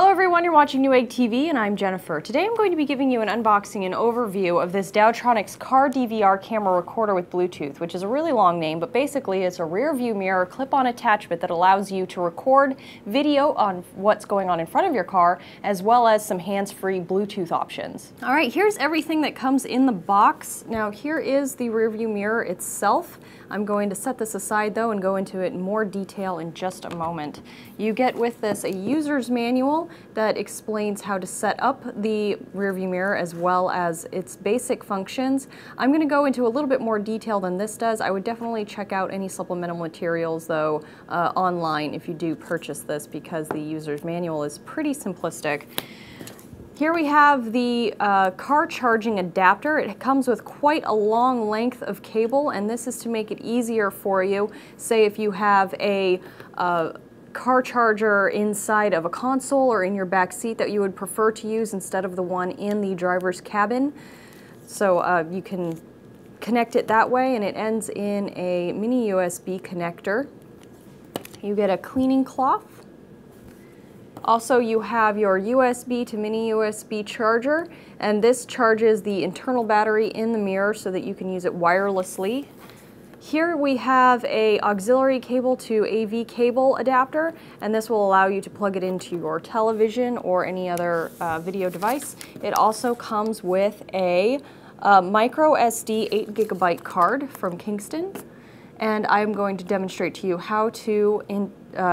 Hello everyone, you're watching Newegg TV and I'm Jennifer. Today I'm going to be giving you an unboxing and overview of this TaoTronics Car DVR camera recorder with Bluetooth, which is a really long name, but basically it's a rear view mirror clip-on attachment that allows you to record video on what's going on in front of your car, as well as some hands-free Bluetooth options. All right, here's everything that comes in the box. Now here is the rear view mirror itself. I'm going to set this aside though and go into it in more detail in just a moment. You get with this a user's manual that explains how to set up the rearview mirror as well as its basic functions. I'm going to go into a little bit more detail than this does. I would definitely check out any supplemental materials though online if you do purchase this, because the user's manual is pretty simplistic. Here we have the car charging adapter. It comes with quite a long length of cable, and this is to make it easier for you. Say if you have a car charger inside of a console or in your back seat that you would prefer to use instead of the one in the driver's cabin. So you can connect it that way, and it ends in a mini USB connector. You get a cleaning cloth. Also, you have your USB to mini USB charger, and this charges the internal battery in the mirror so that you can use it wirelessly. Here we have a auxiliary cable to AV cable adapter, and this will allow you to plug it into your television or any other video device. It also comes with a micro SD 8GB card from Kingston, and I'm going to demonstrate to you how to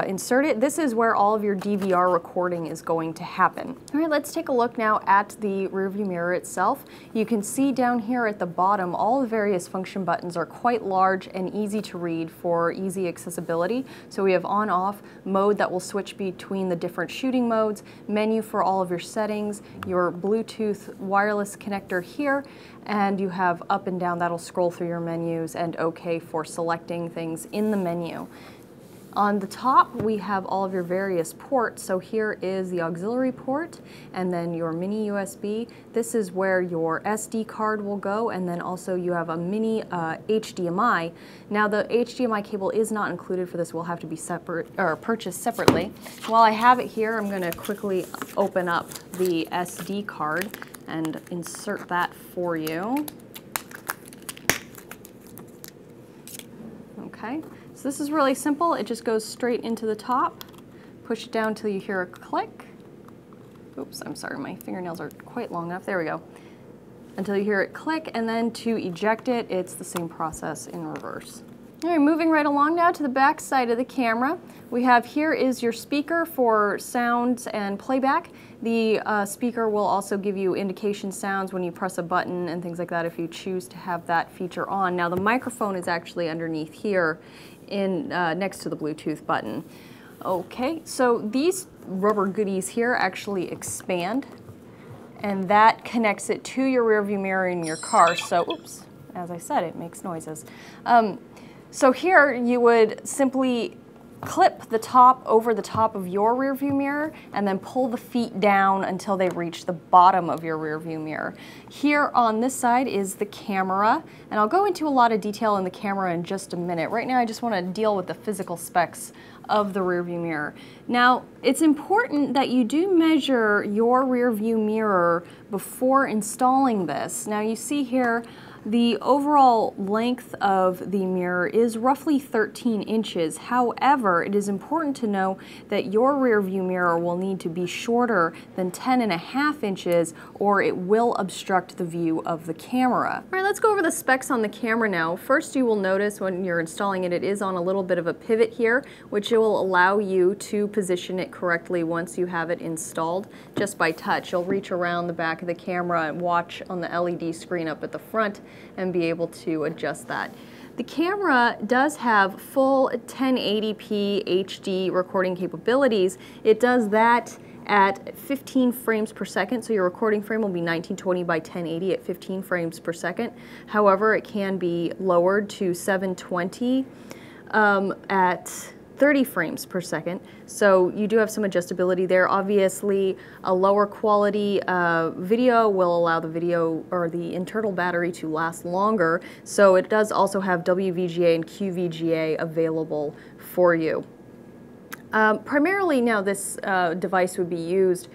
insert it. This is where all of your DVR recording is going to happen. All right, let's take a look now at the rearview mirror itself. You can see down here at the bottom, all the various function buttons are quite large and easy to read for easy accessibility. So we have on-off mode that will switch between the different shooting modes, menu for all of your settings, your Bluetooth wireless connector here, and you have up and down that'll scroll through your menus, and OK for selecting things in the menu. On the top, we have all of your various ports. So here is the auxiliary port, and then your mini USB. This is where your SD card will go, and then also you have a mini HDMI. Now the HDMI cable is not included for this. Will have to be separate or purchased separately. While I have it here, I'm going to quickly open up the SD card and insert that for you. Okay. So this is really simple. It just goes straight into the top. Push it down until you hear a click. Oops, I'm sorry, my fingernails are quite long enough. There we go. Until you hear it click, and then to eject it, it's the same process in reverse. All right, moving right along now to the back side of the camera. We have here is your speaker for sounds and playback. The speaker will also give you indication sounds when you press a button and things like that if you choose to have that feature on. Now the microphone is actually underneath here in next to the Bluetooth button. Okay, so these rubber goodies here actually expand, and that connects it to your rearview mirror in your car. So, oops, as I said, it makes noises. So here you would simply clip the top over the top of your rearview mirror and then pull the feet down until they reach the bottom of your rearview mirror. Here on this side is the camera, and I'll go into a lot of detail in the camera in just a minute. Right now I just want to deal with the physical specs of the rearview mirror. Now, it's important that you do measure your rearview mirror before installing this. Now you see here the overall length of the mirror is roughly 13 inches. However, it is important to know that your rear view mirror will need to be shorter than 10.5 inches or it will obstruct the view of the camera. All right, let's go over the specs on the camera now. First, you will notice when you're installing it, it is on a little bit of a pivot here, which will allow you to position it correctly once you have it installed just by touch. You'll reach around the back of the camera and watch on the LED screen up at the front and be able to adjust that. The camera does have full 1080p HD recording capabilities. It does that at 15 frames per second, so your recording frame will be 1920 by 1080 at 15 frames per second. However, it can be lowered to 720 at 30 frames per second, so you do have some adjustability there. Obviously, a lower quality video will allow the video or the internal battery to last longer, so it does also have WVGA and QVGA available for you. Primarily now this device would be used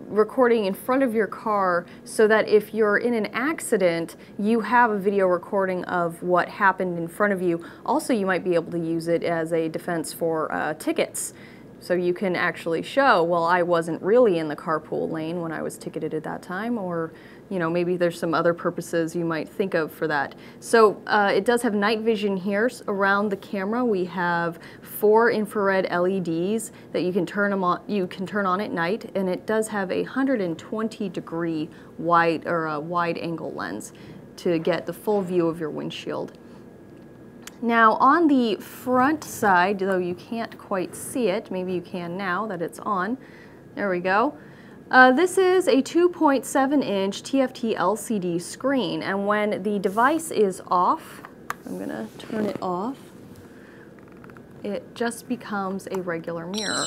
recording in front of your car so that if you're in an accident, you have a video recording of what happened in front of you. Also, you might be able to use it as a defense for tickets. So you can actually show, well, I wasn't really in the carpool lane when I was ticketed at that time, or you know, maybe there's some other purposes you might think of for that. So it does have night vision here. Around the camera we have 4 infrared LEDs that you can turn on at night, and it does have a 120-degree wide angle lens to get the full view of your windshield. Now on the front side, though you can't quite see it, maybe you can now that it's on, there we go. This is a 2.7-inch TFT LCD screen, and when the device is off, I'm going to turn it off, it just becomes a regular mirror.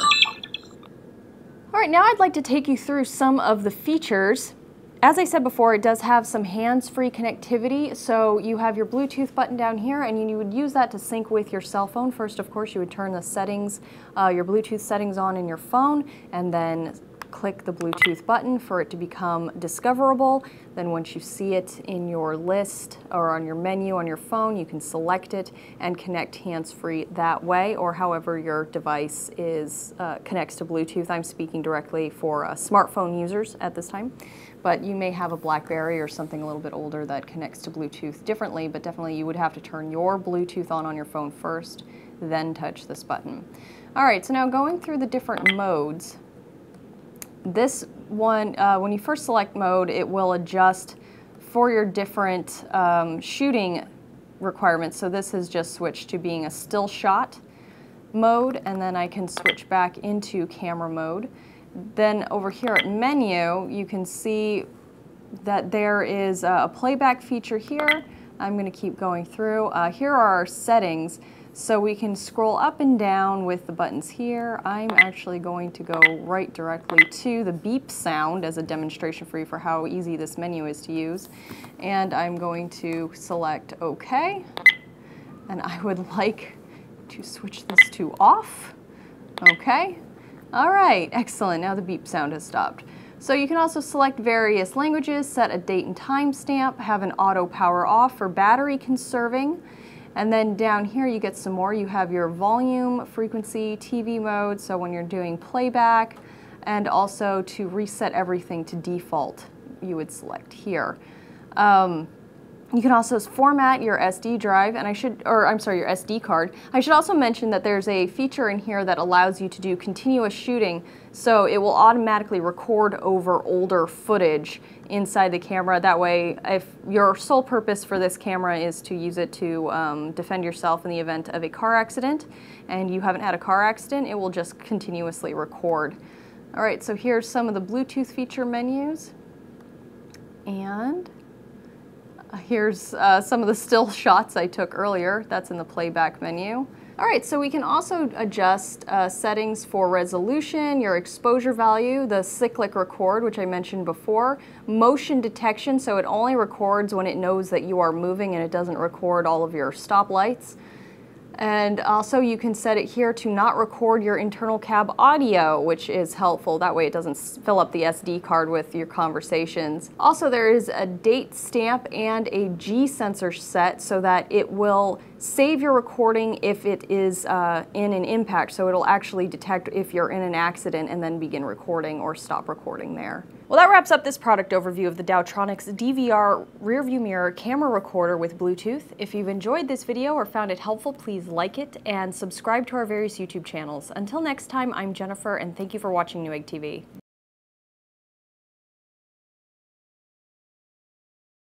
Alright, now I'd like to take you through some of the features. As I said before, it does have some hands-free connectivity, so you have your Bluetooth button down here, and you would use that to sync with your cell phone. First, of course, you would turn the settings, your Bluetooth settings on in your phone, and then click the Bluetooth button for it to become discoverable. Then once you see it in your list or on your menu on your phone, you can select it and connect hands-free that way, or however your device is connects to Bluetooth. I'm speaking directly for smartphone users at this time, but you may have a BlackBerry or something a little bit older that connects to Bluetooth differently, but definitely you would have to turn your Bluetooth on your phone first, then touch this button. All right, so now going through the different modes. This one, when you first select mode, it will adjust for your different shooting requirements. So this has just switched to being a still shot mode, and then I can switch back into camera mode. Then over here at menu, you can see that there is a playback feature here. I'm going to keep going through. Here are our settings. So we can scroll up and down with the buttons here. I'm actually going to go right directly to the beep sound as a demonstration for you for how easy this menu is to use. And I'm going to select OK. And I would like to switch this to off. OK. All right, excellent. Now the beep sound has stopped. So you can also select various languages, set a date and time stamp, have an auto power off for battery conserving. And then down here you get some more. You have your volume, frequency, TV mode, so when you're doing playback, and also to reset everything to default, you would select here. You can also format your SD drive, and your SD card. I should also mention that there's a feature in here that allows you to do continuous shooting, so it will automatically record over older footage inside the camera. That way, if your sole purpose for this camera is to use it to defend yourself in the event of a car accident, and you haven't had a car accident, it will just continuously record. All right, so here's some of the Bluetooth feature menus, and here's some of the still shots I took earlier. That's in the playback menu. All right, so we can also adjust settings for resolution, your exposure value, the cyclic record, which I mentioned before, motion detection, so it only records when it knows that you are moving and it doesn't record all of your stop lights. And also you can set it here to not record your internal cab audio, which is helpful. That way it doesn't fill up the SD card with your conversations. Also, there is a date stamp and a G sensor set so that it will save your recording if it is in an impact. So it'll actually detect if you're in an accident and then begin recording or stop recording there. Well, that wraps up this product overview of the TaoTronics DVR Rearview Mirror camera recorder with Bluetooth. If you've enjoyed this video or found it helpful, please like it and subscribe to our various YouTube channels. Until next time, I'm Jennifer, and thank you for watching Newegg TV.